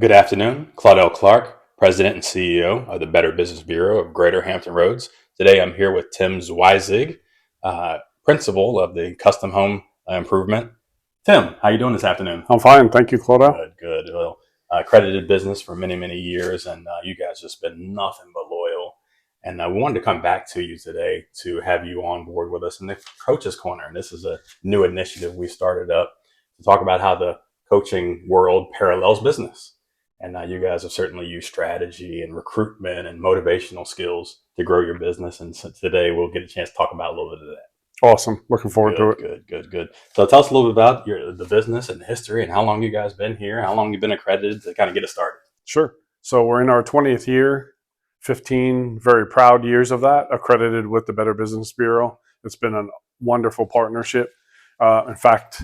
Good afternoon. Claudell Clark, President and CEO of the Better Business Bureau of Greater Hampton Roads. Today I'm here with Tim Zweizig, Principal of the Custom Home Improvement. Tim, how you doing this afternoon? I'm fine. Thank you, Claudell. Good. Well, accredited business for many, many years, and you guys just been nothing but loyal. And we wanted to come back to you today to have you on board with us in the Coaches Corner. And this is a new initiative we started up to talk about how the coaching world parallels business. And you guys have certainly used strategy and recruitment and motivational skills to grow your business. And so today we'll get a chance to talk about a little bit of that. Awesome. Looking forward to it. Good. So tell us a little bit about the business and the history and how long you guys been here, how long you've been accredited to kind of get us started. Sure. So we're in our 20th year, 15 very proud years of that, accredited with the Better Business Bureau. It's been a wonderful partnership. In fact,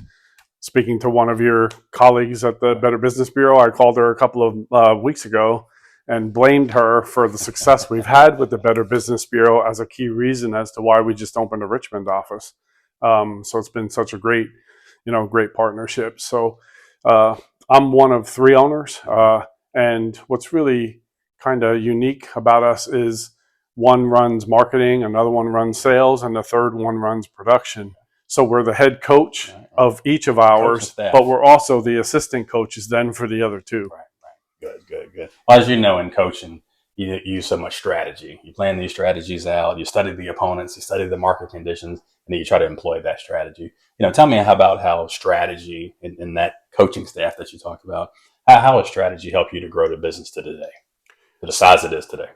speaking to one of your colleagues at the Better Business Bureau, I called her a couple of weeks ago and blamed her for the success we've had with the Better Business Bureau as a key reason as to why we just opened a Richmond office. So it's been such a great partnership. So I'm one of three owners. And what's really kind of unique about us is one runs marketing, another one runs sales, and the third one runs production. So we're the head coach of each of ours, but we're also the assistant coaches then for the other two. Right. Good. Well, as you know, in coaching, you use so much strategy. You plan these strategies out, you study the opponents, you study the market conditions, and then you try to employ that strategy. Tell me about how strategy in that coaching staff that you talked about, how has strategy helped you to grow the business to today, to the size it is today?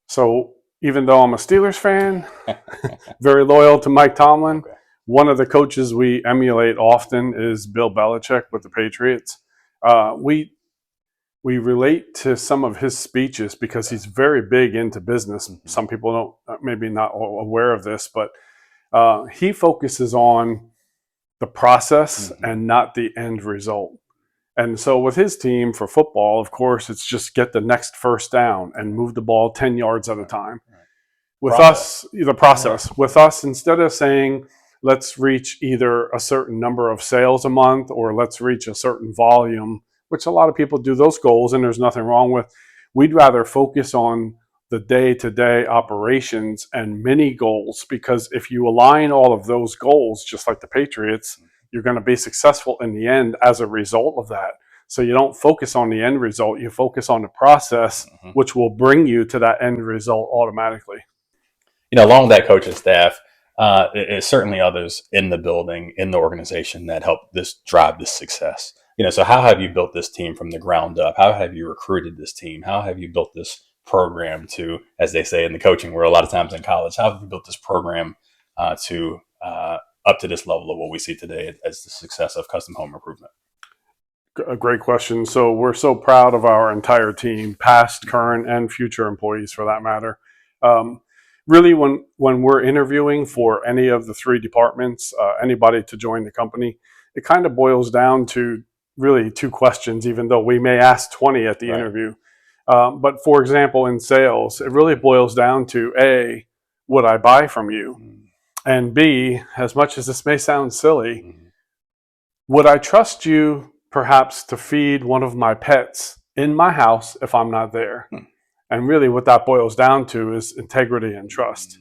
So even though I'm a Steelers fan, very loyal to Mike Tomlin, okay. One of the coaches we emulate often is Bill Belichick with the Patriots. We relate to some of his speeches because he's very big into business. Mm-hmm. Some people maybe not aware of this, but he focuses on the process and not the end result. And so with his team for football, of course, it's just get the next first down and move the ball 10 yards at a time. Right. With us, the process. Right. With us, instead of saying, let's reach either a certain number of sales a month or let's reach a certain volume, which a lot of people do those goals and there's nothing wrong with. We'd rather focus on the day-to-day operations and mini goals, because if you align all of those goals, just like the Patriots, you're going to be successful in the end as a result of that. So you don't focus on the end result, you focus on the process, which will bring you to that end result automatically. Along with that coaching staff, it's certainly others in the building, in the organization that help drive this success. So how have you built this team from the ground up? How have you recruited this team? How have you built this program to, as they say in the coaching world, a lot of times in college, how have you built this program to up to this level of what we see today as the success of custom home improvement? A great question. So we're so proud of our entire team, past, current, and future employees for that matter. Really, when we're interviewing for any of the three departments, anybody to join the company, it kind of boils down to really two questions, even though we may ask 20 at the interview. But for example, in sales, it really boils down to A, would I buy from you? And B, as much as this may sound silly, would I trust you perhaps to feed one of my pets in my house if I'm not there? And really what that boils down to is integrity and trust.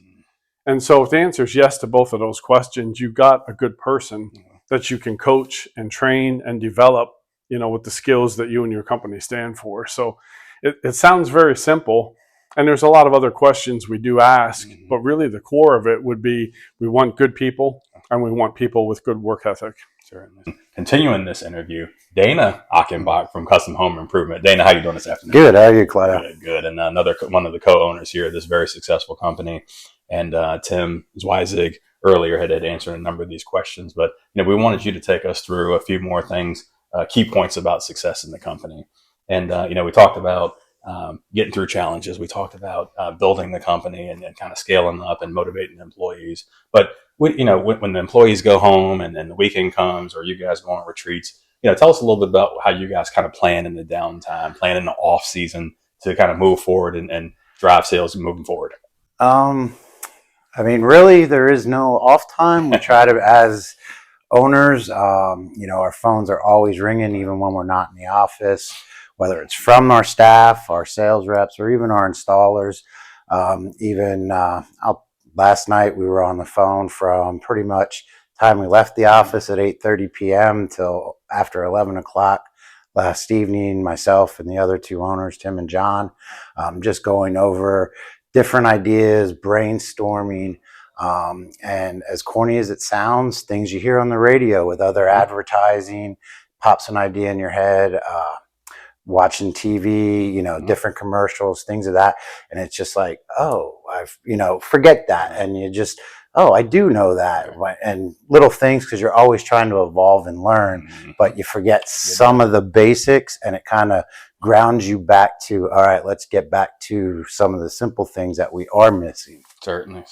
And so if the answer is yes to both of those questions, you've got a good person that you can coach and train and develop, with the skills that you and your company stand for. So it sounds very simple. And there's a lot of other questions we do ask, but really the core of it would be we want good people and we want people with good work ethic. Certainly. Continuing this interview, Dana Achenbach from Custom Home Improvement. Dana, how you doing this afternoon? Good. How are you, Claudell? Good. And another one of the co-owners here of this very successful company. And Tim Zweizig earlier had answered a number of these questions, but we wanted you to take us through a few more things, key points about success in the company. And we talked about getting through challenges. We talked about building the company and kind of scaling up and motivating employees. But when the employees go home and the weekend comes, or you guys go on retreats, tell us a little bit about how you guys kind of plan in the downtime, plan in the off season to kind of move forward and drive sales moving forward. Really, there is no off time. We try to, as owners, our phones are always ringing, even when we're not in the office, whether it's from our staff, our sales reps, or even our installers. Last night we were on the phone from pretty much time we left the office at 8:30 p.m. till after 11 o'clock last evening, myself and the other two owners, Tim and John, just going over different ideas, brainstorming. And as corny as it sounds, things you hear on the radio with other advertising, pops an idea in your head, watching TV, different commercials, things of that. And it's just like, oh, forget that. And you just, oh, I do know that. And little things, because you're always trying to evolve and learn, but you forget some of the basics, and it kind of grounds you back to, all right, let's get back to some of the simple things that we are missing. Certainly.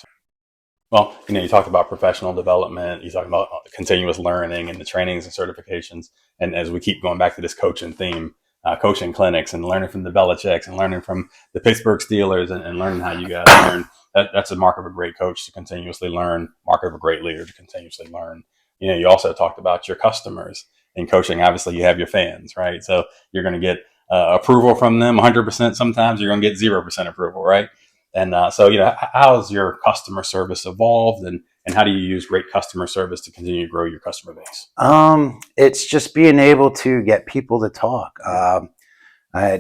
Well, you talked about professional development, you talked about continuous learning and the trainings and certifications. And as we keep going back to this coaching theme, coaching clinics and learning from the Belichicks and learning from the Pittsburgh Steelers and learning how you guys learn, that's a mark of a great coach, to continuously learn, mark of a great leader, to continuously learn. You also talked about your customers. In coaching, obviously you have your fans, right? So you're going to get approval from them 100%. Sometimes you're going to get 0% approval, right? And so, how has your customer service evolved, and how do you use great customer service to continue to grow your customer base? It's just being able to get people to talk.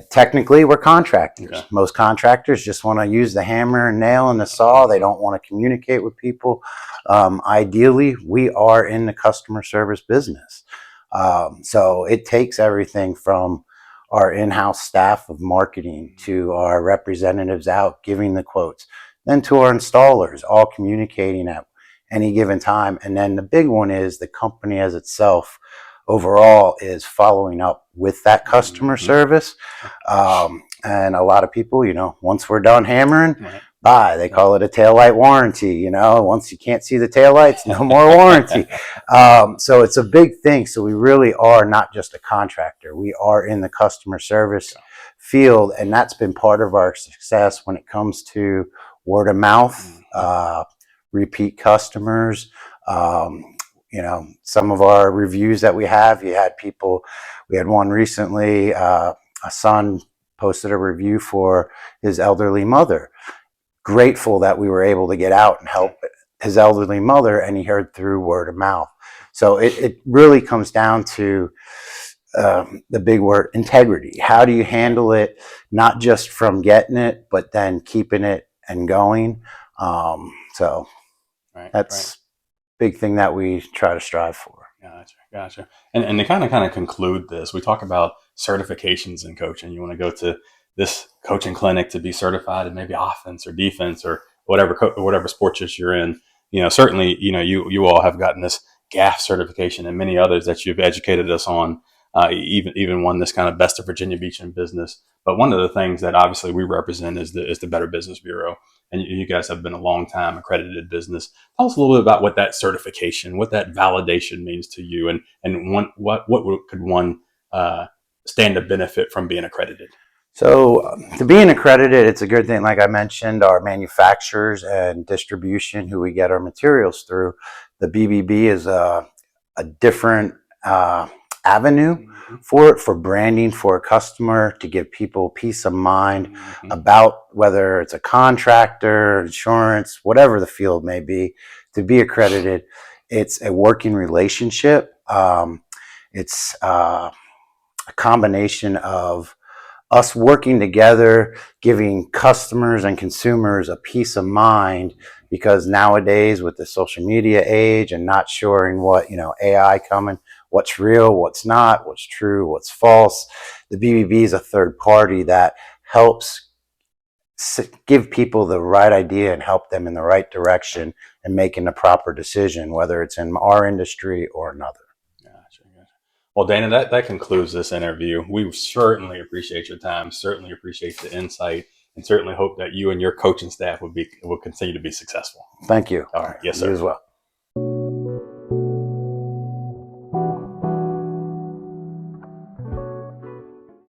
Technically, we're contractors. Okay. Most contractors just want to use the hammer and nail and the saw. They don't want to communicate with people. Ideally, we are in the customer service business. So it takes everything from our in-house staff of marketing to our representatives out giving the quotes, then to our installers, all communicating at any given time. And then the big one is the company as itself overall is following up with that customer service. And a lot of people, once we're done hammering, bye. They call it a taillight warranty. Once you can't see the taillights, no more warranty. So it's a big thing. So we really are not just a contractor. We are in the customer service field, and that's been part of our success when it comes to word of mouth, repeat customers. Some of our reviews that we have, we had one recently, a son posted a review for his elderly mother. Grateful that we were able to get out and help his elderly mother, and he heard through word of mouth. So it really comes down to the big word, integrity. How do you handle it, not just from getting it, but then keeping it and going? That's big thing that we try to strive for. Gotcha. And to kind of conclude this, we talk about certifications in coaching. You want to go to this coaching clinic to be certified in maybe offense or defense or whatever sports you're in. Certainly, you all have gotten this GAF certification and many others that you've educated us on. Even won this kind of Best of Virginia Beach in Business. But one of the things that obviously we represent is the Better Business Bureau. And you guys have been a long time accredited business. Tell us a little bit about what that certification, what that validation means to you, and what could one stand to benefit from being accredited? So to being accredited, it's a good thing. Like I mentioned, our manufacturers and distribution, who we get our materials through, the BBB is a different avenue for branding for a customer, to give people peace of mind about whether it's a contractor, insurance, whatever the field may be. To be accredited, it's a working relationship. It's a combination of us working together, giving customers and consumers a peace of mind, because nowadays with the social media age and not sure what, AI coming, what's real, what's not, what's true, what's false, the BBB is a third party that helps give people the right idea and help them in the right direction and making the proper decision, whether it's in our industry or another. Gotcha. Well, Dana, that concludes this interview. We certainly appreciate your time, certainly appreciate the insight, and certainly hope that you and your coaching staff will continue to be successful. Thank you. All right. Yes, sir. You as well.